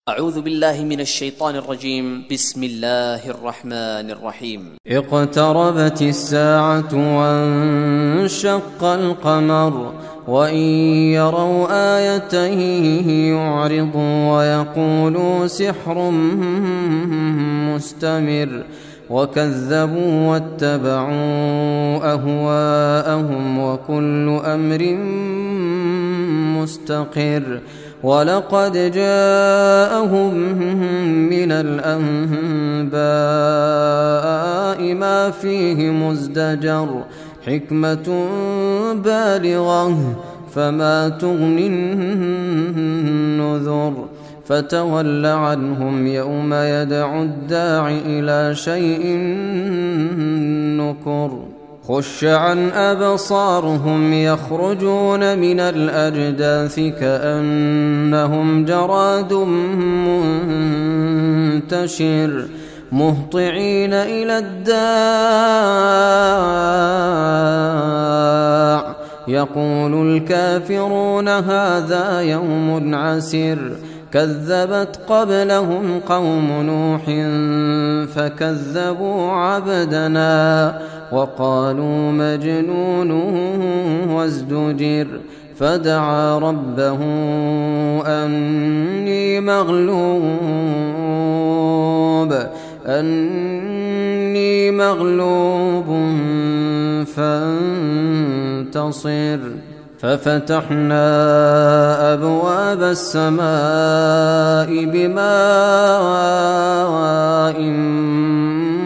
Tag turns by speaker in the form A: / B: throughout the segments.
A: أعوذ بالله من الشيطان الرجيم. بسم الله الرحمن الرحيم.
B: اقتربت الساعة وانشق القمر وإن يروا آية يعرضوا ويقولوا سحر مستمر وكذبوا واتبعوا أهواءهم وكل أمر مستقر ولقد جاءهم من الأنباء ما فيه مزدجر حكمة بالغة فما تغني النذر فتول عنهم يوم يدعو الداع إلى شيء نكر خش عن أبصارهم يخرجون من الأجداث كأنهم جراد منتشر مهطعين إلى الداع يقول الكافرون هذا يوم عسر كذبت قبلهم قوم نوح فكذبوا عبدنا وقالوا مجنون وازدجر فدعا ربه أني مغلوب فانتصر ففتحنا أبواب السماء بماء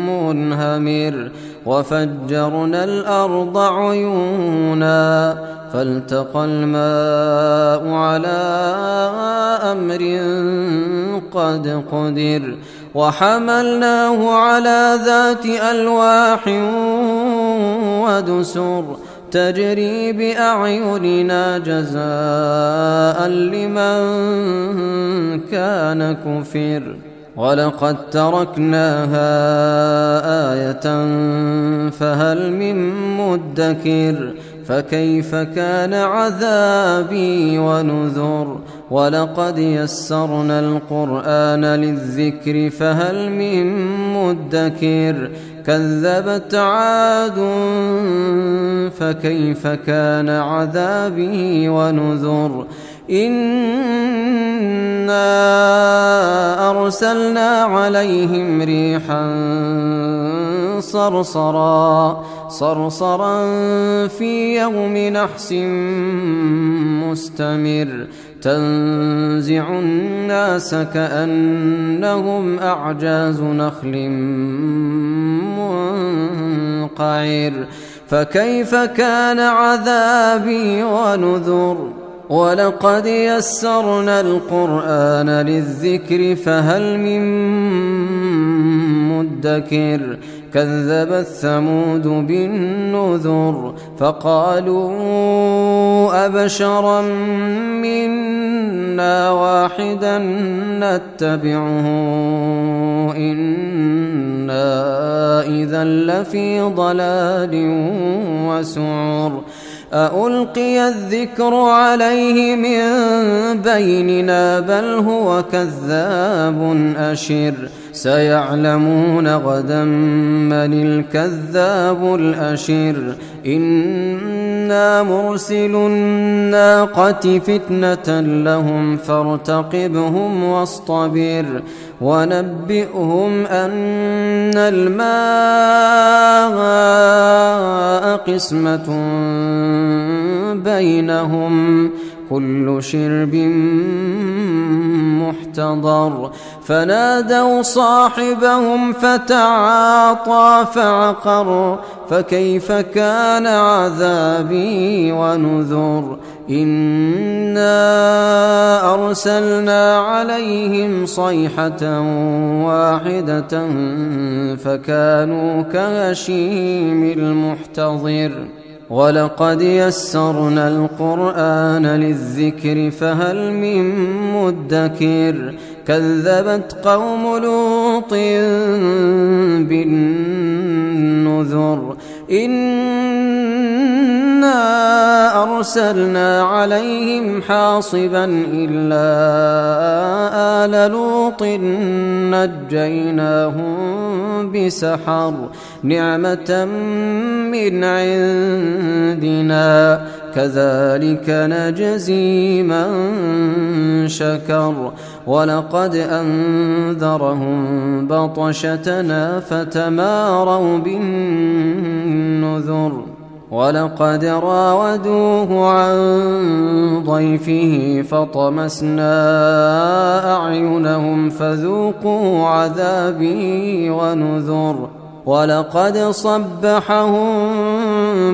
B: منهمر وفجرنا الأرض عيونا فالتقى الماء على أمر قد قدر وحملناه على ذات ألواح ودسر تجري بأعيننا جزاء لمن كان كفر ولقد تركناها آية فهل من مدكر فكيف كان عذابي ونذر ولقد يسرنا القرآن للذكر فهل من مدكر كذبت عاد فكيف كان عذابي ونذر إنا أرسلنا عليهم ريحا صرصرا في يوم نحس مستمر تنزع الناس كأنهم أعجاز نخل منقعر فكيف كان عذابي ونذر ولقد يسرنا القرآن للذكر فهل من مدكر كذبت ثمود بالنذر فقالوا أبشرا منا واحدا نتبعه إنا إذا لفي ضلال وسعر أألقي الذكر عليه من بيننا بل هو كذاب أشر سيعلمون غدا من الكذاب الأشر إنا مرسل الناقة فتنة لهم فارتقبهم واصطبر ونبئهم أن الماء قسمة بينهم كل شرب محتضر فنادوا صاحبهم فتعاطى فعقر فكيف كان عذابي ونذر إنا أرسلنا عليهم صيحة واحدة فكانوا كهشيم المحتضر ولقد يسرنا القرآن للذكر فهل من مدكر كذبت قوم لوط بالنذر إنا إنا أرسلنا عليهم حاصبا إلا آل لوط نجيناهم بسحر نعمة من عندنا كذلك نجزي من شكر ولقد أنذرهم بطشتنا فتماروا بالنذر ولقد راودوه عن ضيفه فطمسنا أعينهم فذوقوا عذابي ونذر ولقد صبحهم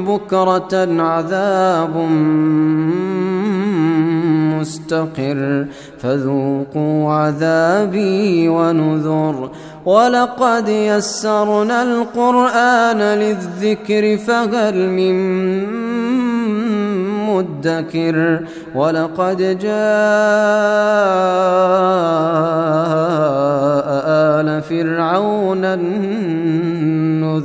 B: بكرة عذاب مستقر فذوقوا عذابي ونذر ولقد يسرنا القرآن للذكر فهل من مدكر ولقد جاء آل فرعون النذر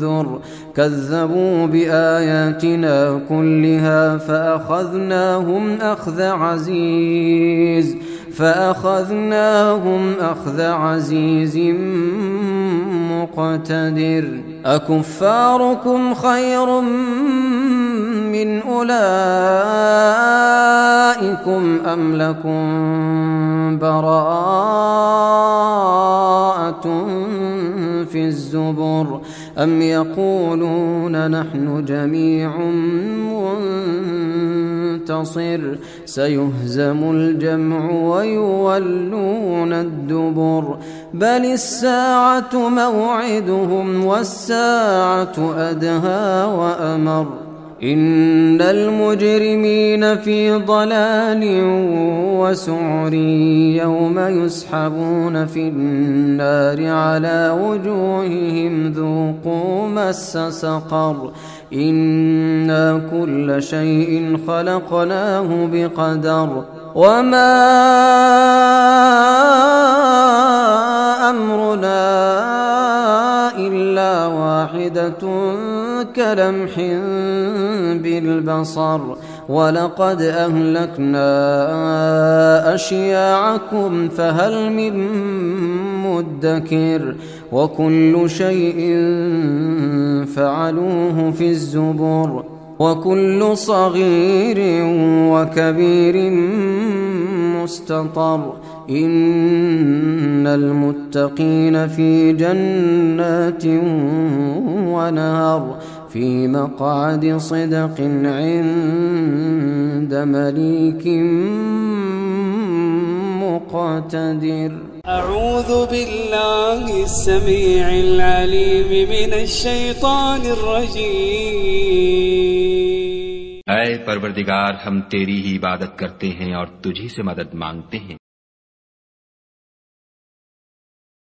B: كذبوا بآياتنا كلها فأخذناهم أخذ عزيز مقتدر أكفاركم خير من أولئكم أم لكم براءة في الزبر أم يقولون نحن جميع منتصر سيهزم الجمع ويولون الدبر بل الساعة موعدهم والساعة أدهى وأمر إن المجرمين في ضلال وسعر يوم يسحبون في النار على وجوههم ذوقوا مس سقر إنا كل شيء خلقناه بقدر وما أمرنا إلا واحدة كلمح بالبصر ولقد أهلكنا أشياعكم فهل من مدكر وكل شيء فعلوه في الزبر وكل صغير وكبير مستطر إن المتقين في جنات ونهر في مقعد صدق عند مليك مقتدر
C: أعوذ بالله السميع العليم من الشيطان الرجيم
D: ऐ परवरदिगार हम तेरी ही इबादत करते हैं और तुझी से मदद मांगते हैं।